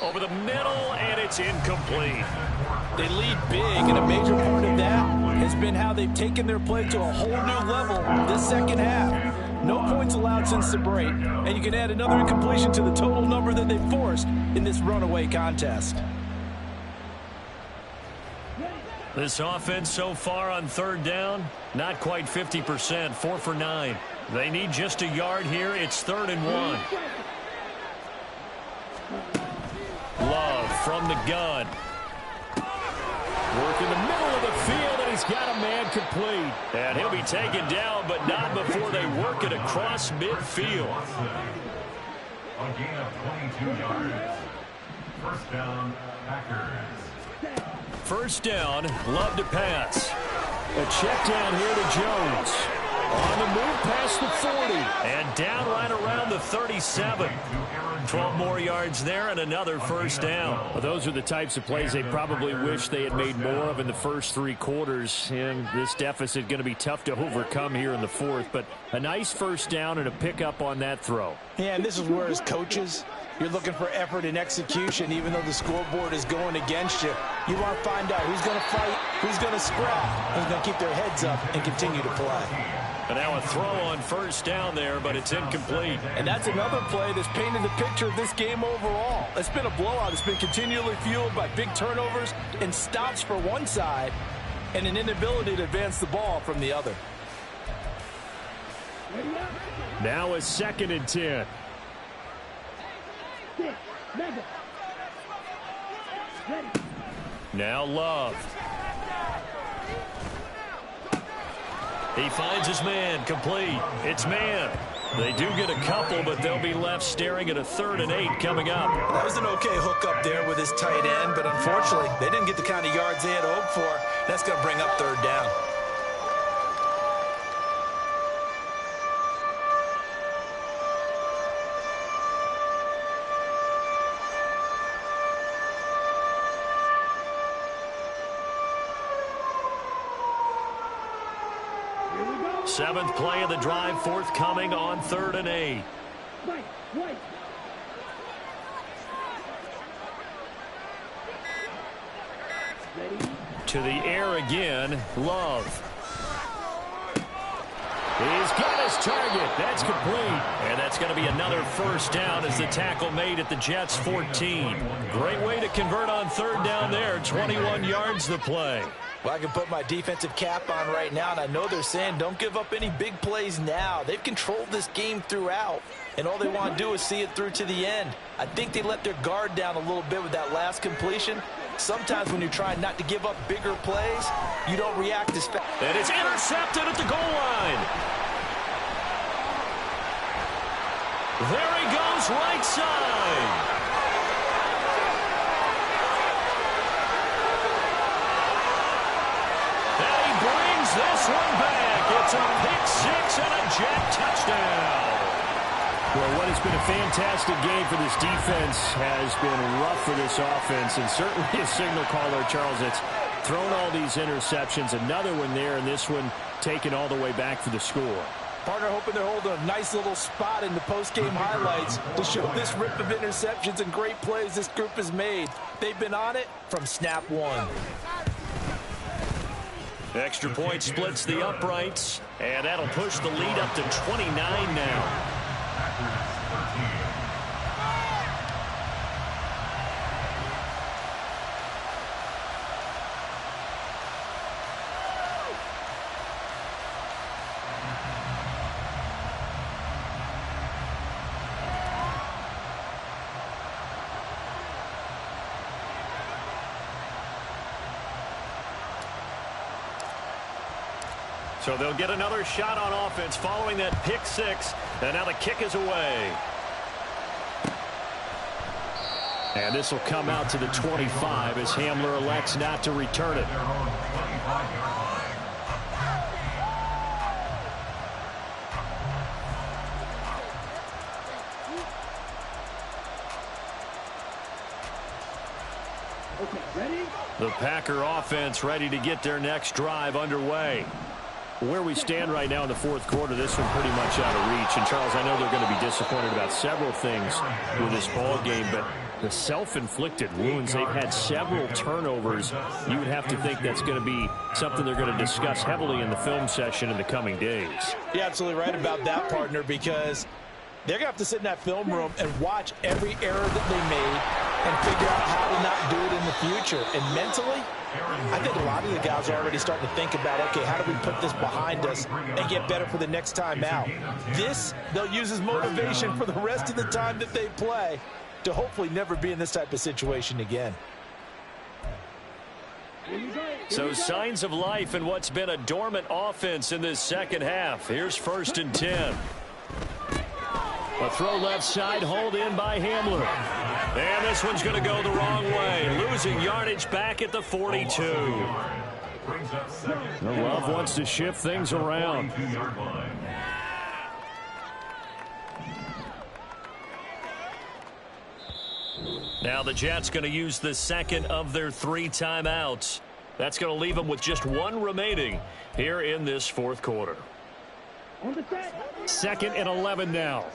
Over the middle, and it's incomplete.
They lead big, and a major part of that has been how they've taken their play to a whole new level this 2nd half. No points allowed since the break, and you can add another incompletion to the total number that they've forced in this runaway contest.
This offense so far on 3rd down, not quite 50%, 4 for 9. They need just a yard here. It's 3rd and 1. Love from the gun. Work in the middle of the field, and he's got a man complete. And he'll be taken down, but not before they work it across midfield.
A gain of 22 yards. 1st down, Packers.
1st down, Love to pass. A check down here to Jones. On the move past the 40. And down right around the 37. 12 more yards there and another 1st down. Well, those are the types of plays they probably wish they had made more of in the first 3 quarters. And this deficit going to be tough to overcome here in the 4th. But a nice 1st down and a pickup on that throw.
Yeah, and this is where as coaches, you're looking for effort and execution even though the scoreboard is going against you. You want to find out who's going to fight, who's going to scrap, who's going to keep their heads up and continue to play.
And now a throw on 1st down there, but it's incomplete.
And that's another play that's painted the picture of this game overall. It's been a blowout. It's been continually fueled by big turnovers and stops for one side and an inability to advance the ball from the other.
Now a 2nd and 10. Now Love. He finds his man, complete. It's man. They do get a couple, but they'll be left staring at a 3rd and 8 coming up.
That was an okay hook up there with his tight end, but unfortunately, they didn't get the kind of yards they had hoped for. That's going to bring up 3rd down.
Seventh play of the drive forthcoming on 3rd and 8. To the air again, Love. He's got his target. That's complete. And that's going to be another 1st down as the tackle made at the Jets' 14. Great way to convert on 3rd down there. 21 yards the play.
Well, I can put my defensive cap on right now, and I know they're saying don't give up any big plays now. They've controlled this game throughout, and all they want to do is see it through to the end. I think they let their guard down a little bit with that last completion. Sometimes when you're trying not to give up bigger plays, you don't react as fast.
And it's intercepted at the goal line. There he goes goes right side. And he brings this one back. It's a pick six and a Jet touchdown. Well, what has been a fantastic game for this defense has been rough for this offense, and certainly a signal caller, Charles, that's thrown all these interceptions. Another one there, and this one taken all the way back for the score.
Partner hoping they're holding a nice little spot in the post-game highlights to show this rip of interceptions and great plays this group has made. They've been on it from snap one.
Extra point splits the uprights, and that'll push the lead up to 29 now. So they'll get another shot on offense following that pick six. And now the kick is away. And this will come out to the 25 as Hamler elects not to return it.
Okay, ready?
The Packer offense ready to get their next drive underway. Where we stand right now in the fourth quarter, this one pretty much out of reach. And, Charles, I know they're going to be disappointed about several things with this ball game, but the self-inflicted wounds, they've had several turnovers. You would have to think that's going to be something they're going to discuss heavily in the film session in the coming days.
You're absolutely right about that, partner, because they're going to have to sit in that film room and watch every error that they made and figure out how to not do it in the future. And mentally, I think a lot of the guys are already starting to think about, okay, how do we put this behind us and get better for the next time out? This, they'll use as motivation for the rest of the time that they play to hopefully never be in this type of situation again.
So signs of life in what's been a dormant offense in this second half. Here's 1st and 10. A throw left side, hauled in by Hamler. And this one's going to go the wrong way. Losing yardage back at the 42. Love wants to shift things around. Now the Jets going to use the second of their 3 timeouts. That's going to leave them with just 1 remaining here in this fourth quarter. 2nd and 11 now.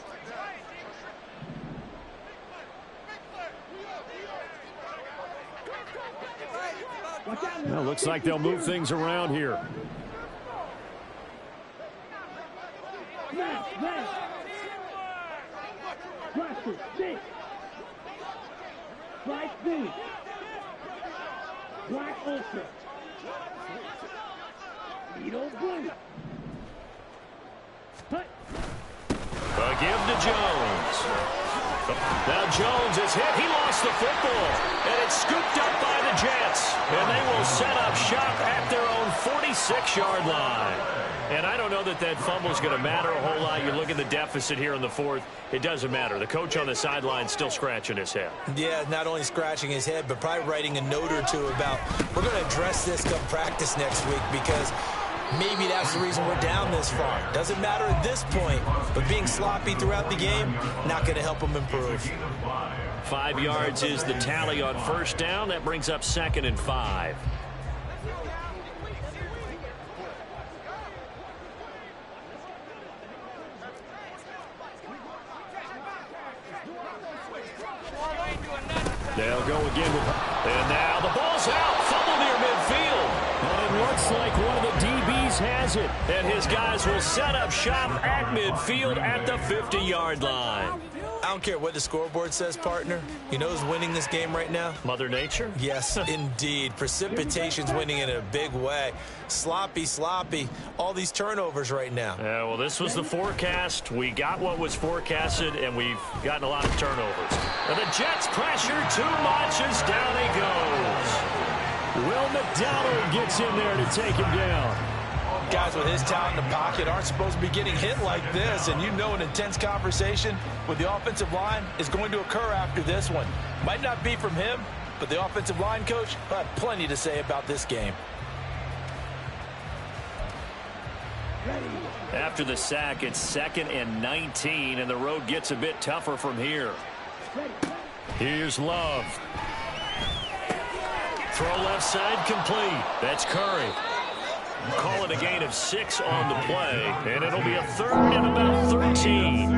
Well, looks like they'll move things around here.
Black Ultra. Needle blue.
A give to Jones. Now Jones is hit. He lost the football. And it's scooped up by the Jets. And they will set up shop at their own 46-yard line. And I don't know that that fumble is going to matter a whole lot. You look at the deficit here in the fourth. It doesn't matter. The coach on the sideline still scratching his head.
Yeah, not only scratching his head, but probably writing a note or two about, we're going to address this come practice next week, because maybe that's the reason we're down this far. Doesn't matter at this point, but being sloppy throughout the game, not going to help them improve.
5 yards is the tally on first down. That brings up 2nd and 5. They'll go again with, and now the ball's out. Fumble near midfield. And it looks like one of the DBs has it. And his guys will set up shop at midfield at the 50-yard line.
I don't care what the scoreboard says, partner. You know who's winning this game right now?
Mother Nature?
Yes, indeed. Precipitation's winning in a big way. Sloppy, all these turnovers right now.
Yeah, well, this was the forecast. We got what was forecasted, and we've gotten a lot of turnovers. And the Jets pressure too much as down he goes. Will McDonald gets in there to take him down.
Guys with his talent in the pocket aren't supposed to be getting hit like this, and you know an intense conversation with the offensive line is going to occur after this one. Might not be from him, but the offensive line coach will have plenty to say about this game.
After the sack, it's 2nd and 19, and the road gets a bit tougher from here. Here's Love. Throw left side complete. That's Curry. Call it a gain of 6 on the play, and it'll be a 3rd and about 13.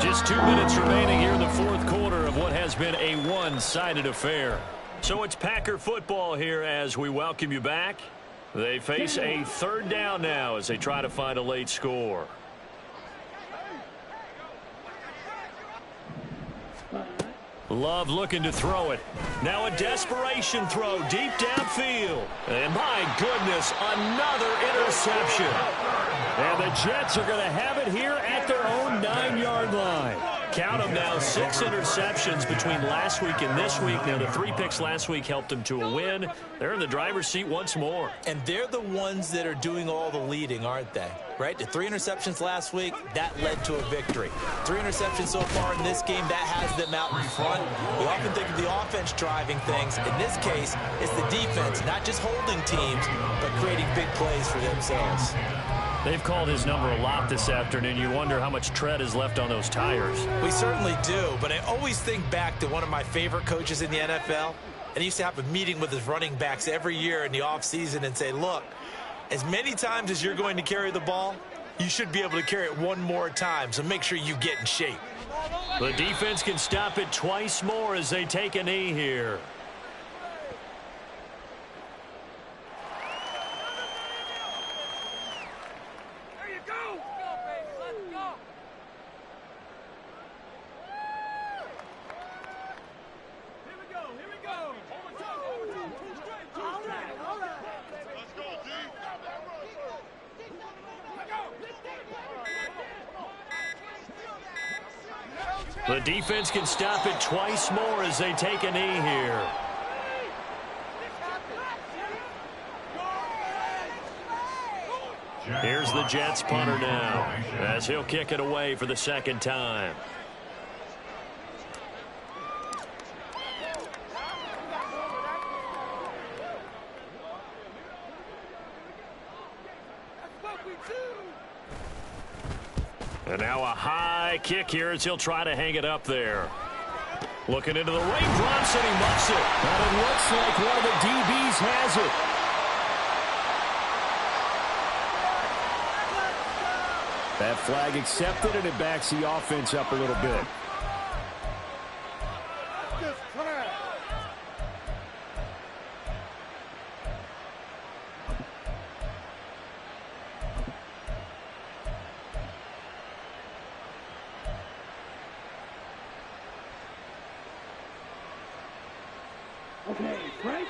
Just 2 minutes remaining here in the 4th quarter of what has been a one-sided affair. So it's Packer football here as we welcome you back. They face a 3rd down now as they try to find a late score. Love looking to throw it. Now a desperation throw deep downfield. And my goodness, another interception. And the Jets are going to have it here at their own 9-yard line. Count them now, 6 interceptions between last week and this week. Now the 3 picks last week helped them to a win. They're in the driver's seat once more.
And they're the ones that are doing all the leading, aren't they? Right? The 3 interceptions last week, that led to a victory. 3 interceptions so far in this game, that has them out in front. We often think of the offense driving things. In this case, it's the defense, not just holding teams, but creating big plays for themselves.
They've called his number a lot this afternoon. You wonder how much tread is left on those tires.
We certainly do, but I always think back to one of my favorite coaches in the NFL, and he used to have a meeting with his running backs every year in the offseason and say, look, as many times as you're going to carry the ball, you should be able to carry it 1 more time, so make sure you get in shape.
The defense can stop it twice more as they take a knee here. The defense can stop it twice more as they take a knee here. Here's the Jets punter now as he'll kick it away for the 2nd time. And now a high kick here as he'll try to hang it up there. Looking into the raindrops, and he muffs it. And it looks like one of the DBs has it. That flag accepted, and it backs the offense up a little bit.
Okay, Frank.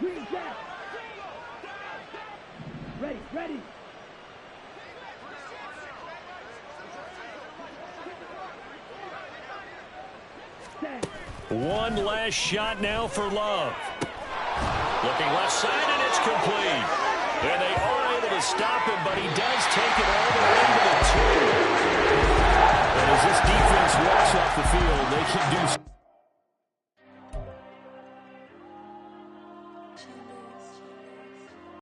Green Jack. Ready. Stand.
One last shot now for Love. Looking left side, and it's complete. And they are able to stop him, but he does take it all the way to the 2. And as this defense walks off the field, they can do